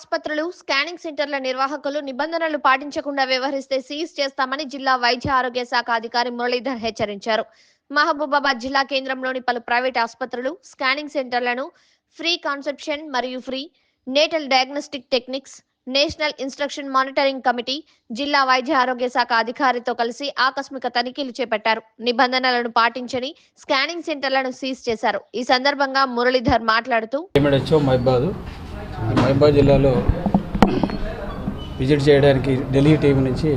ఆసుపత్రులు, స్కానింగ్ సెంటర్ల నిర్వాహకులు నిబంధనలు పాటించకుండా వ్యవహరిస్తే సీజ్ చేస్తామని జిల్లా వైద్య ఆరోగ్య శాఖ అధికారి మురళీధర్ హెచ్చరించారు. మహబూబాబాద్ జిల్లా కేంద్రంలోని పలు ప్రైవేట్ ఆసుపత్రులు, స్కానింగ్ సెంటర్లను ఫ్రీ కాన్సెప్షన్ మరియు free natal diagnostic techniques national instruction monitoring committee జిల్లా వైద్య ఆరోగ్య శాఖ అధికారితో కలిసి ఆకస్మిక తనిఖీలు చేపట్టారు. నిబంధనలను పాటించని స్కానింగ్ సెంటర్లను సీజ్ చేశారు. ఈ సందర్భంగా మురళీధర్ మాట్లాడుతూ మహబూబాబాద్ జిల్లాలో విజిట్ చేయడానికి ఢిల్లీ టీం నుంచి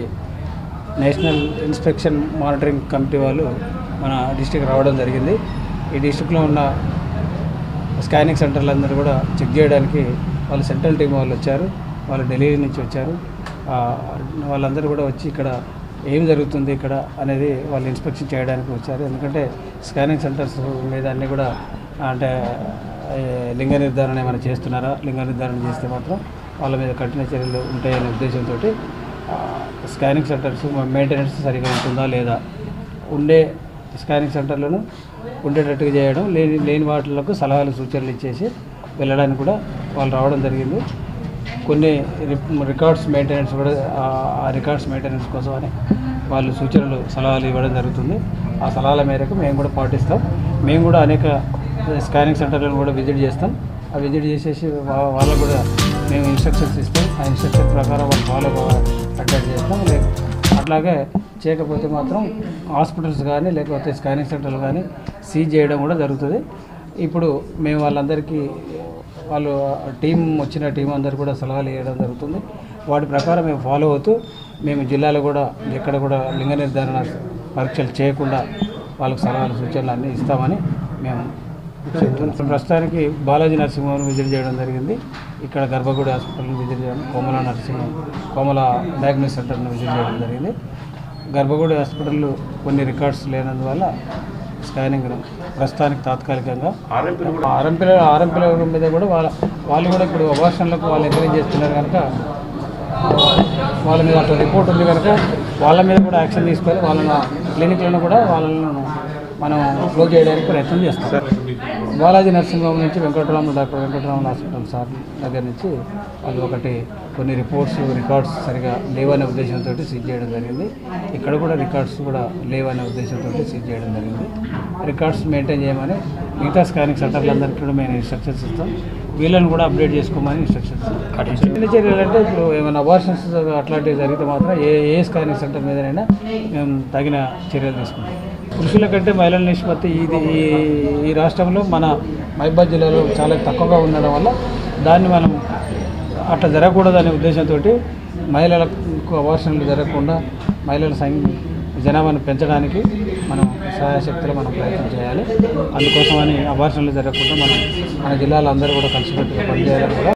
నేషనల్ ఇన్స్పెక్షన్ మానిటరింగ్ కమిటీ వాళ్ళు మన డిస్టిక్ రావడం జరిగింది. ఈ డిస్టిక్లో ఉన్న స్కానింగ్ సెంటర్లందరూ కూడా చెక్ చేయడానికి వాళ్ళు సెంట్రల్ టీం వాళ్ళు వచ్చారు. వాళ్ళు ఢిల్లీ నుంచి వచ్చారు. వాళ్ళందరూ కూడా వచ్చి ఇక్కడ ఏం జరుగుతుంది ఇక్కడ అనేది వాళ్ళు ఇన్స్పెక్షన్ చేయడానికి వచ్చారు. ఎందుకంటే స్కానింగ్ సెంటర్స్ మీద అన్నీ కూడా అంటే లింగ నిర్ధారణ ఏమైనా చేస్తున్నారా, లింగ నిర్ధారణ చేస్తే మాత్రం వాళ్ళ మీద కఠిన చర్యలు ఉంటాయనే ఉద్దేశంతో స్కానింగ్ సెంటర్స్ మెయింటెనెన్స్ సరిగా ఉంటుందా లేదా, ఉండే స్కానింగ్ సెంటర్లను ఉండేటట్టుగా చేయడం, లేని వాటిలకు సలహాలు సూచనలు ఇచ్చేసి వెళ్ళడానికి కూడా వాళ్ళు రావడం జరిగింది. కొన్ని రికార్డ్స్ మెయింటెనెన్స్ కూడా ఆ రికార్డ్స్ మెయింటెనెన్స్ కోసమని వాళ్ళు సూచనలు సలహాలు ఇవ్వడం జరుగుతుంది. ఆ సలహాల మేరకు మేము కూడా పాటిస్తాం. మేము కూడా అనేక స్కానింగ్ సెంటర్లను కూడా విజిట్ చేస్తాం. ఆ విజిట్ చేసేసి వాళ్ళకు కూడా మేము ఇన్స్ట్రక్షన్స్ ఇస్తాం. ఆ ఇన్స్ట్రక్షన్ ప్రకారం వాళ్ళు ఫాలో అటెండ్ చేస్తాం. అట్లాగే చేయకపోతే మాత్రం హాస్పిటల్స్ కానీ లేకపోతే స్కానింగ్ సెంటర్లు కానీ సీజ్ చేయడం కూడా జరుగుతుంది. ఇప్పుడు మేము వాళ్ళందరికీ వాళ్ళు వచ్చిన టీం అందరూ కూడా సలహాలు ఇవ్వడం జరుగుతుంది. వాటి ప్రకారం మేము ఫాలో అవుతూ మేము జిల్లాలో కూడా ఎక్కడ కూడా లింగ నిర్ధారణ పరీక్షలు చేయకుండా వాళ్ళకు సలహాలు సూచనలు అన్నీ ఇస్తామని మేము చెప్తున్నాం. ప్రస్తుతానికి బాలాజీ నర్సింగ్ హోమ్ను విజిట్ చేయడం జరిగింది. ఇక్కడ గర్భగుడి హాస్పిటల్ని విజిట్ చేయడం, కోమల డయాగ్నోస్ సెంటర్ను విజిట్ చేయడం జరిగింది. గర్భగుడి హాస్పిటల్ కొన్ని రికార్డ్స్ లేనందువల్ల స్కానింగ్ ప్రస్తుతానికి తాత్కాలికంగా ఆర్ఎంపీల మీద కూడా వాళ్ళు కూడా ఇప్పుడు అబార్షన్లకు వాళ్ళు ఎంకరేజ్ చేస్తున్నారు కనుక వాళ్ళ మీద అట్లా రిపోర్ట్ ఉంది కనుక వాళ్ళ మీద కూడా యాక్షన్ తీసుకొని వాళ్ళ క్లినిక్లను కూడా వాళ్ళను మనం క్లోజ్ చేయడానికి ప్రయత్నం చేస్తాం. బాలాజీ నర్సింగ్ హోమ్ నుంచి డాక్టర్ వెంకటరామన్ హాస్పిటల్ సార్ దగ్గర నుంచి వాళ్ళు కొన్ని రికార్డ్స్ సరిగా లేవనే ఉద్దేశంతో సీజ్ చేయడం జరిగింది. ఇక్కడ కూడా రికార్డ్స్ కూడా లేవనే ఉద్దేశంతో సీజ్ చేయడం జరిగింది. రికార్డ్స్ మెయింటైన్ చేయమని మిగతా స్కానింగ్ సెంటర్లందరికీ కూడా మేము ఇన్స్ట్రక్షన్స్ ఇస్తాం. వీళ్ళని కూడా అప్డేట్ చేసుకోమని ఇన్స్ట్రక్షన్స్. చిన్న చర్యలు అంటే ఇప్పుడు ఏమైనా అబార్షన్స్ అట్లాంటివి జరిగితే మాత్రం ఏ స్కానింగ్ సెంటర్ మీదనైనా మేము తగిన చర్యలు తీసుకుంటాం. పురుషుల కంటే మహిళల నిష్పత్తి ఈ రాష్ట్రంలో మన మహబూబాబాద్ జిల్లాలో చాలా తక్కువగా ఉండడం వల్ల దాన్ని మనం అట్లా జరగకూడదనే ఉద్దేశంతో మహిళలకు అబార్షన్లు జరగకుండా మహిళల జనాభాను పెంచడానికి మనం సహాయశక్తులు మనం ప్రయత్నం చేయాలి. అందుకోసమని అబార్షన్లు జరగకుండా మన జిల్లాలో అందరూ కూడా కలిసికట్టుగా పనిచేయాలని కూడా